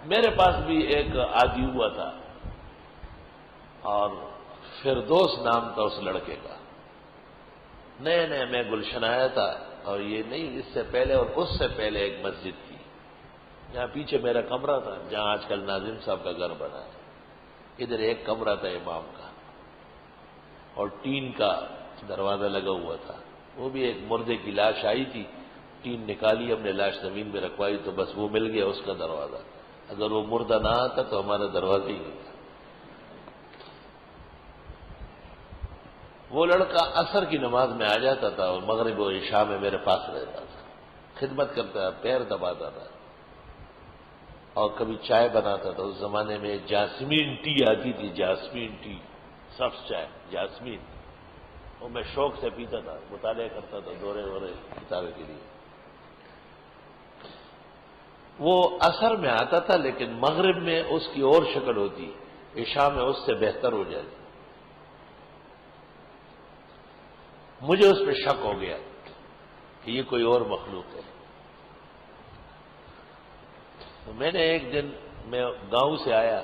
میرے پاس بھی ایک آدمی ہوا تھا اور فردوس نام تھا اس لڑکے کا. نئے نئے میں گلشن آیا تھا، اور یہ نہیں، اس سے پہلے اور اس سے پہلے ایک مسجد تھی. یہاں پیچھے میرا کمرہ تھا جہاں آج کل ناظم صاحب کا گھر بنا ہے. ادھر ایک کمرہ تھا امام کا، اور ٹین کا دروازہ لگا ہوا تھا. وہ بھی ایک مردے کی لاش آئی تھی، ٹین نکالی، ہم نے لاش زمین میں رکھوائی تو بس وہ مل گیا اس کا دروازہ. اگر وہ مردہ نہ آتا تو ہمارا دروازہ ہی نہیں تھا. وہ لڑکا عصر کی نماز میں آ جاتا تھا اور مغرب و عشاء میں میرے پاس رہتا تھا، خدمت کرتا تھا، پیر دباتا تھا، اور کبھی چائے بناتا تھا. اس زمانے میں جاسمین ٹی آتی تھی، جاسمین ٹی، سبز چائے جاسمین، وہ میں شوق سے پیتا تھا، مطالعہ کرتا تھا دورے کتابیں کے لیے. وہ عصر میں آتا تھا لیکن مغرب میں اس کی اور شکل ہوتی، عشاء میں اس سے بہتر ہو جاتی. مجھے اس پہ شک ہو گیا کہ یہ کوئی اور مخلوق ہے. تو میں نے ایک دن، میں گاؤں سے آیا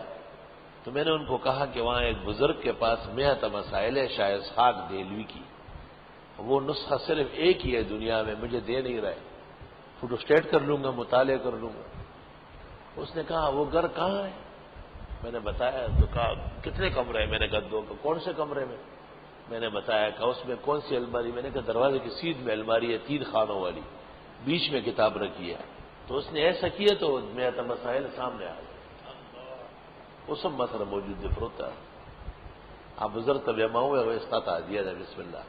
تو میں نے ان کو کہا کہ وہاں ایک بزرگ کے پاس مئات مسائل ہے شاہ اسحاق دہلوی کی، وہ نسخہ صرف ایک ہی ہے دنیا میں، مجھے دے نہیں رہے، فوٹو اسٹیٹ کر لوں گا، مطالعہ کر لوں گا. اس نے کہا وہ گھر کہاں ہے؟ میں نے بتایا تو کہا کتنے کمرے ہیں؟ میں نے کہا 2. کون سے کمرے میں؟ میں نے بتایا کہ اس میں کون سی الماری؟ میں نے کہا دروازے کی سیدھ میں الماری ہے 3 خانوں والی، بیچ میں کتاب رکھی ہے. تو اس نے ایسا کیا تو مئات مسائل سامنے آ گئے، وہ سب مسئلہ موجود ہوتا ہے. آپ بزرگ تب جمع ہوئے وہ استطاع دیا تھا، بسم اللہ.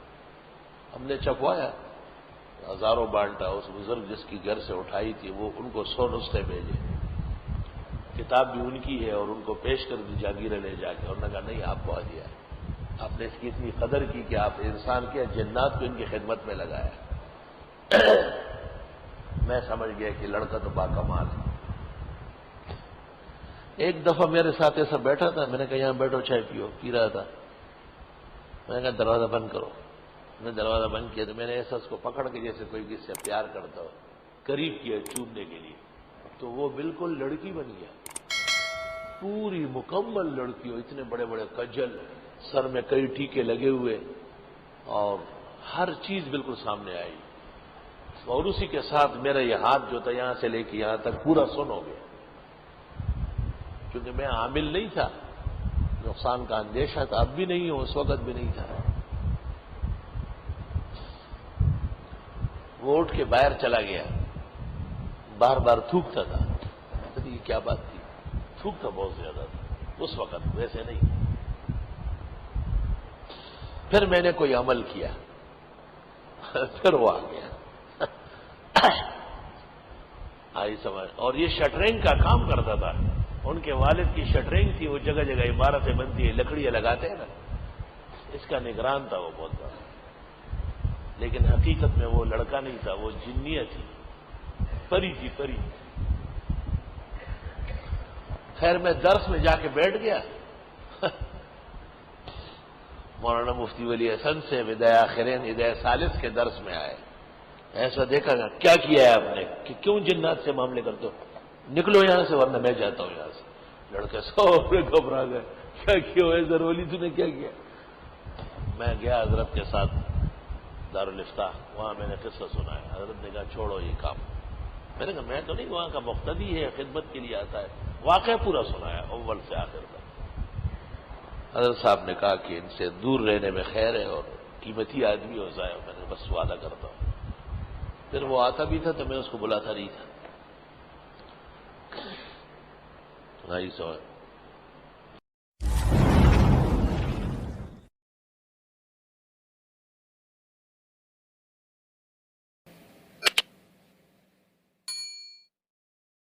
ہم نے چھپوایا، ہزاروں بانٹا. اس بزرگ جس کی گھر سے اٹھائی تھی وہ ان کو 100 نسخے بھیجے، کتاب بھی ان کی ہے، اور ان کو پیش کر دی جاگیریں لے جا کے. اور نے کہا نہیں، آپ کو آ دیا، آپ نے اس کی اتنی قدر کی کہ آپ انسان کے جنات کو ان کی خدمت میں لگایا. میں سمجھ گیا کہ لڑکا تو باکمال ہے. ایک دفعہ میرے ساتھ ایسا بیٹھا تھا، میں نے کہا یہاں بیٹھو چائے پیو، پی رہا تھا. میں نے کہا دروازہ بند کرو. میں نے دروازہ بند کیا تو میں نے ایسا اس کو پکڑ کے جیسے کوئی کس سے پیار کرتا ہو قریب کیا چومنے کے لیے، تو وہ بالکل لڑکی بن گیا، پوری مکمل لڑکی ہو، اتنے بڑے بڑے کجل، سر میں کئی ٹیکے لگے ہوئے، اور ہر چیز بالکل سامنے آئی. اور اسی کے ساتھ میرا یہ ہاتھ جو تھا یہاں سے لے کے یہاں تک پورا سن ہو گیا، کیونکہ میں عامل نہیں تھا، نقصان کا اندیشہ تھا. اب بھی نہیں ہوں، اس وقت بھی نہیں تھا. وہ اٹھ کے باہر چلا گیا، بار بار تھوکتا تھا. یہ کیا بات تھی؟ تھوکتا بہت زیادہ تھا اس وقت، ویسے نہیں. پھر میں نے کوئی عمل کیا، پھر وہ آ گیا. آئی سمجھ. اور یہ شٹرنگ کا کام کرتا تھا، ان کے والد کی شٹرنگ تھی، وہ جگہ جگہ عمارتیں بنتی ہیں، لکڑیاں لگاتے ہیں نا، اس کا نگران تھا وہ بہت بڑا. لیکن حقیقت میں وہ لڑکا نہیں تھا، وہ جنیہ تھی، پری تھی، پری. خیر میں درس میں جا کے بیٹھ گیا. مولانا مفتی ولی حسن سے وداع آخرین ہدایہ ثالث کے درس میں آئے. ایسا دیکھا گا کیا کیا ہے آپ نے کہ کیوں جنات سے معاملے کرتے ہو؟ نکلو یہاں سے ورنہ میں جاتا ہوں یہاں سے. لڑکے سب گھبرا گئے، کیا کیا ہے ضروری؟ تو نے کیا کیا؟ میں گیا حضرت کے ساتھ دارالفتاح، وہاں میں نے قصہ سنایا. حضرت نے کہا چھوڑو یہ کام. میں نے کہا میں تو نہیں وہاں کا مقتدی ہے، خدمت کے لیے آتا ہے. واقعہ پورا سنایا اول سے آخر تک. حضرت صاحب نے کہا کہ ان سے دور رہنے میں خیر ہے، اور قیمتی آدمی ہو جائے. میں نے بس وعدہ کرتا ہوں. پھر وہ آتا بھی تھا تو میں اس کو بلاتا نہیں تھا.